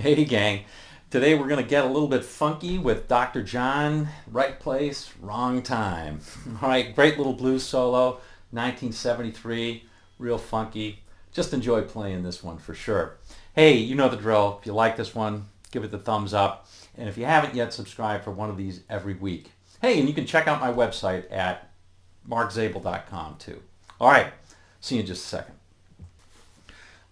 Hey gang, today we're going to get a little bit funky with Dr. John, right place, wrong time. All right, great little blues solo, 1973, real funky. Just enjoy playing this one for sure. Hey, you know the drill. If you like this one, give it the thumbs up. And if you haven't yet, subscribe for one of these every week. Hey, and you can check out my website at markzabel.com too. All right, see you in just a second.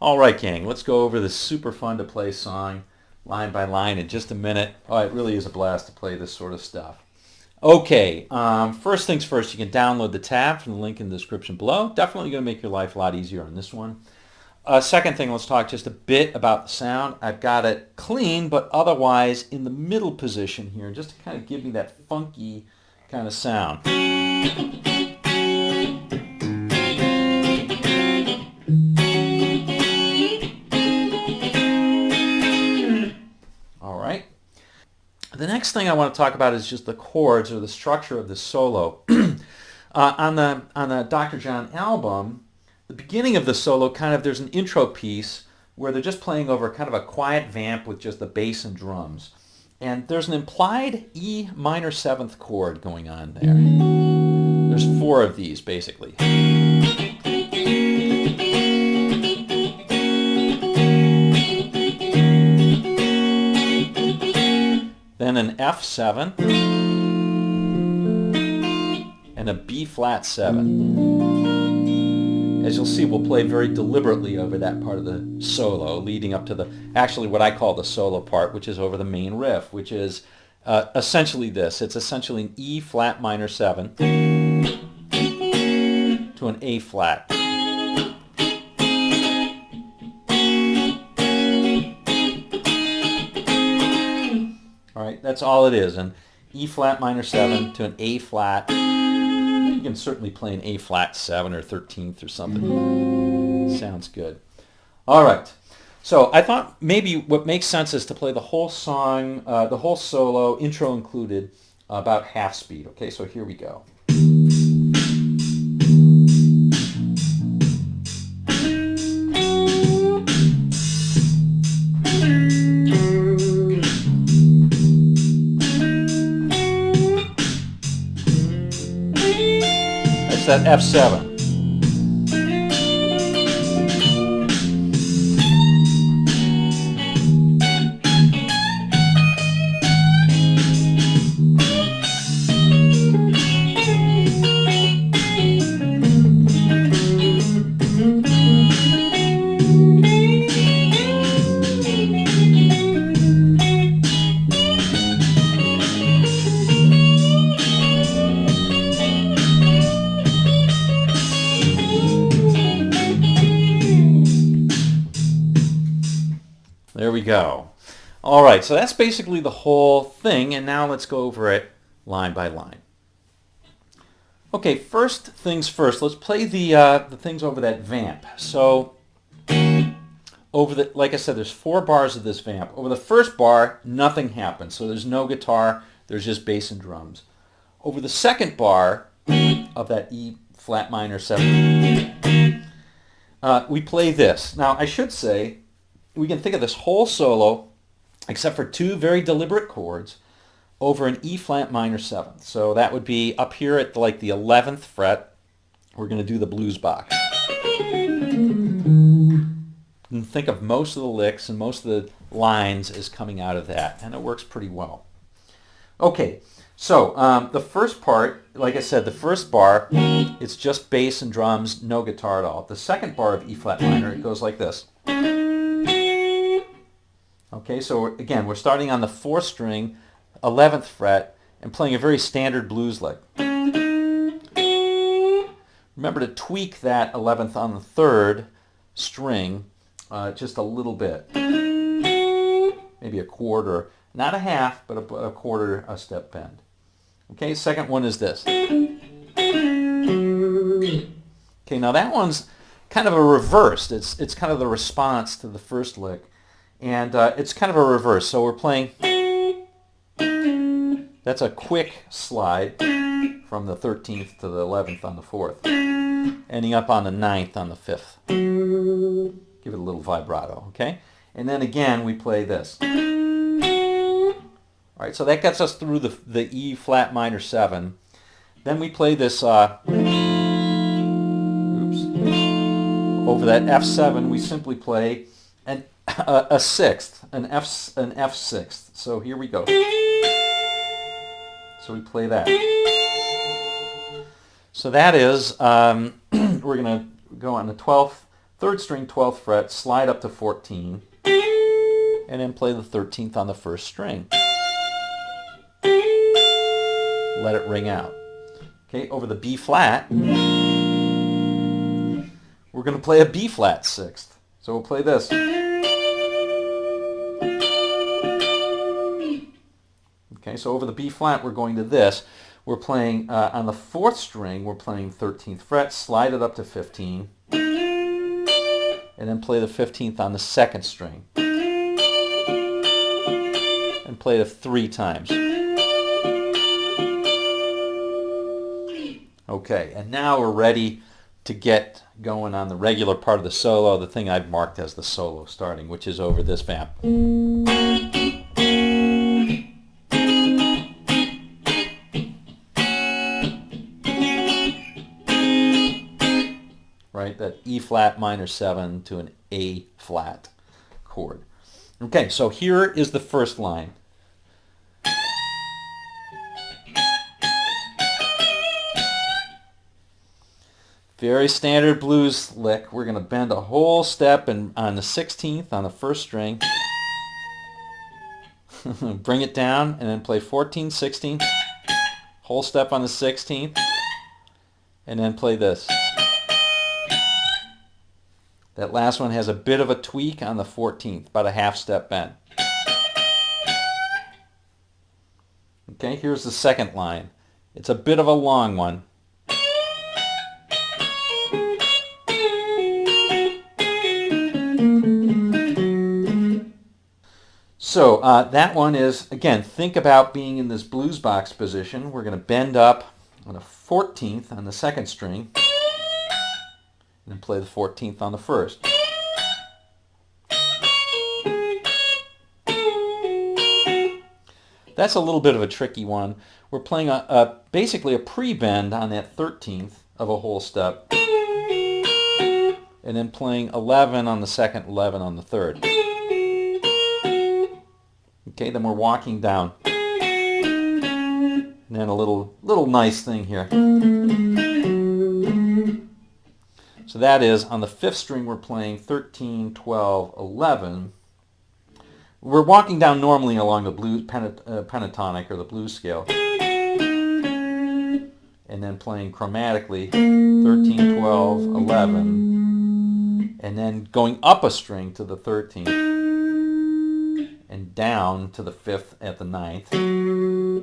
All right, gang, let's go over this super fun to play song line by line in just a minute. Oh, it really is a blast to play this sort of stuff. Okay, first things first, you can download the tab from the link in the description below. Definitely going to make your life a lot easier on this one. Second thing, let's talk just a bit about the sound. I've got it clean, but otherwise in the middle position here, just to kind of give me that funky kind of sound. The next thing I want to talk about is just the chords or the structure of the solo. On the Dr. John album, the beginning of the solo, there's an intro piece where they're just playing over kind of a quiet vamp with just the bass and drums. And there's an implied E minor 7th chord going on there. There's 4 of these, basically. Then an F7 and a B flat 7. As you'll see, we'll play very deliberately over that part of the solo, leading up to actually what I call the solo part, which is over the main riff, which is essentially this. It's essentially an E flat minor 7 to an A flat. All right, that's all it is, an E flat minor 7 to an A flat. You can certainly play an A flat 7 or 13th or something. Sounds good. All right, so I thought maybe what makes sense is to play the whole song, the whole solo, intro included, about half speed. Okay, so here we go. That F7. There we go. All right, so that's basically the whole thing, and now let's go over it line by line. Okay, first things first, let's play the things over that vamp. So, like I said, there's 4 bars of this vamp. Over the first bar, nothing happens, so there's no guitar, there's just bass and drums. Over the second bar of that E flat minor 7, we play this. Now, I should say, we can think of this whole solo, except for 2 very deliberate chords, over an E flat minor 7th. So that would be up here at the 11th fret. We're going to do the blues box. And think of most of the licks and most of the lines as coming out of that, and it works pretty well. Okay, so the first part, like I said, the first bar, it's just bass and drums, no guitar at all. The second bar of E flat minor, it goes like this. Okay, so again, we're starting on the 4th string, 11th fret, and playing a very standard blues lick. Remember to tweak that 11th on the 3rd string just a little bit. Maybe a quarter, not a half, but a quarter a step bend. Okay, second one is this. Okay, now that one's kind of a reversed. It's kind of the response to the first lick. And it's kind of a reverse. So we're playing, that's a quick slide from the 13th to the 11th on the 4th, ending up on the 9th on the 5th. Give it a little vibrato, okay? And then again, we play this. All right, so that gets us through the E flat minor 7. Then we play this, over that F7, we simply play a sixth, an F sixth. So here we go. So we play that. So that is, we're going to go on the 12th, 3rd string, 12th fret, slide up to 14, and then play the 13th on the 1st string. Let it ring out. Okay, over the B flat, we're going to play a B flat 6th. So we'll play this. Okay, so over the B flat, we're going to this. We're playing, on the 4th string, we're playing 13th fret, slide it up to 15, and then play the 15th on the 2nd string. And play it 3 times. Okay, and now we're ready to get going on the regular part of the solo, the thing I've marked as the solo starting, which is over this vamp. Right, that E flat minor 7 to an A flat chord. Okay, so here is the first line. Very standard blues lick. We're going to bend a whole step on the 16th on the 1st string. Bring it down and then play 14, 16. Whole step on the 16th. And then play this. That last one has a bit of a tweak on the 14th, about a half step bend. Okay, here's the second line. It's a bit of a long one. So that one is, again, think about being in this blues box position. We're going to bend up on the 14th on the 2nd string, and then play the 14th on the 1st. That's a little bit of a tricky one. We're playing basically a pre-bend on that 13th of a whole step, and then playing 11 on the 2nd, 11 on the 3rd. Okay, then we're walking down. And then a little nice thing here. So that is, on the 5th string we're playing 13, 12, 11. We're walking down normally along the blues pentatonic or the blues scale. And then playing chromatically 13, 12, 11. And then going up a string to the 13th. And down to the 5th at the 9th,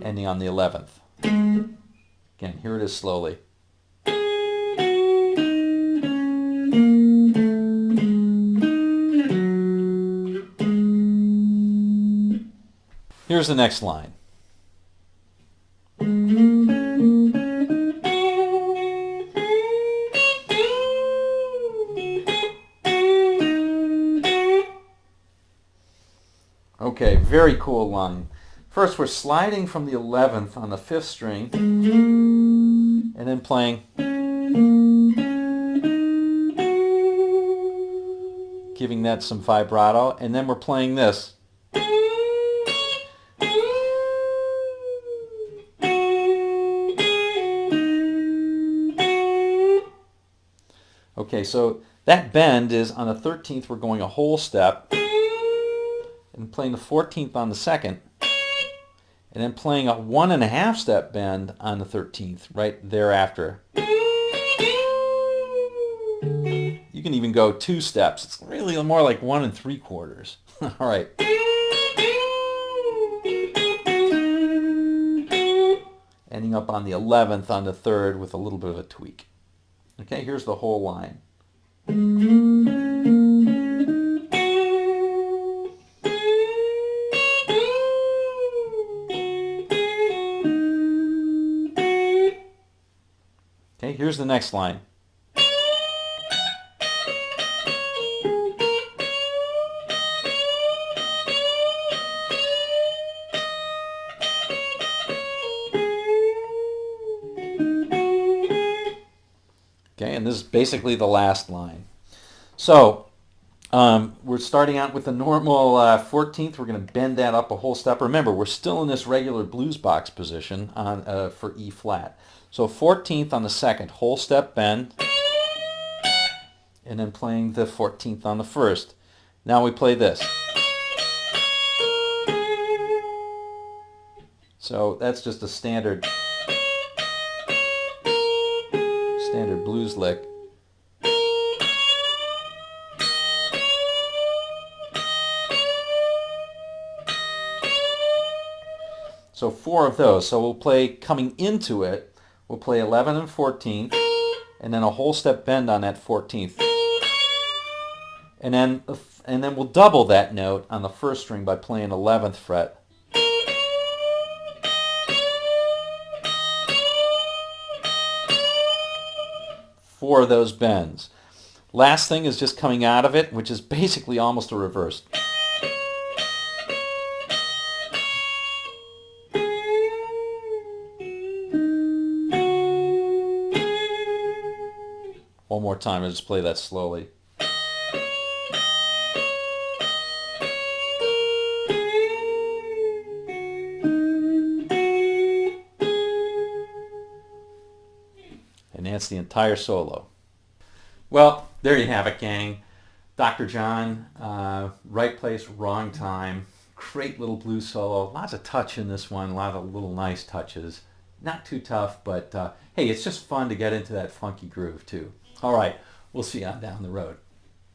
ending on the 11th. Again, here it is slowly. Here's the next line. Okay, very cool line. First, we're sliding from the 11th on the 5th string, and then playing, giving that some vibrato, and then we're playing this. Okay, so that bend is on the 13th, we're going a whole step, and playing the 14th on the 2nd, and then playing a 1.5 step bend on the 13th right thereafter. You can even go 2 steps. It's really more like 1 3/4. All right. Ending up on the 11th on the 3rd with a little bit of a tweak. Okay, here's the whole line. Okay, here's the next line. Okay, and this is basically the last line. So we're starting out with the normal 14th. We're going to bend that up a whole step. Remember, we're still in this regular blues box position on for E flat. So 14th on the second, whole step bend, and then playing the 14th on the first. Now we play this. So that's just a standard blues lick. So 4 of those. So we'll play, coming into it, we'll play 11 and 14th, and then a whole step bend on that 14th. And then we'll double that note on the first string by playing 11th fret. Four of those bends. Last thing is just coming out of it, which is basically almost a reverse. One more time, I'll just play that slowly. And that's the entire solo. Well, there you have it, gang. Dr. John, right place, wrong time. Great little blues solo. Lots of touch in this one. A lot of little nice touches. Not too tough, but hey, it's just fun to get into that funky groove too. All right, we'll see you on down the road.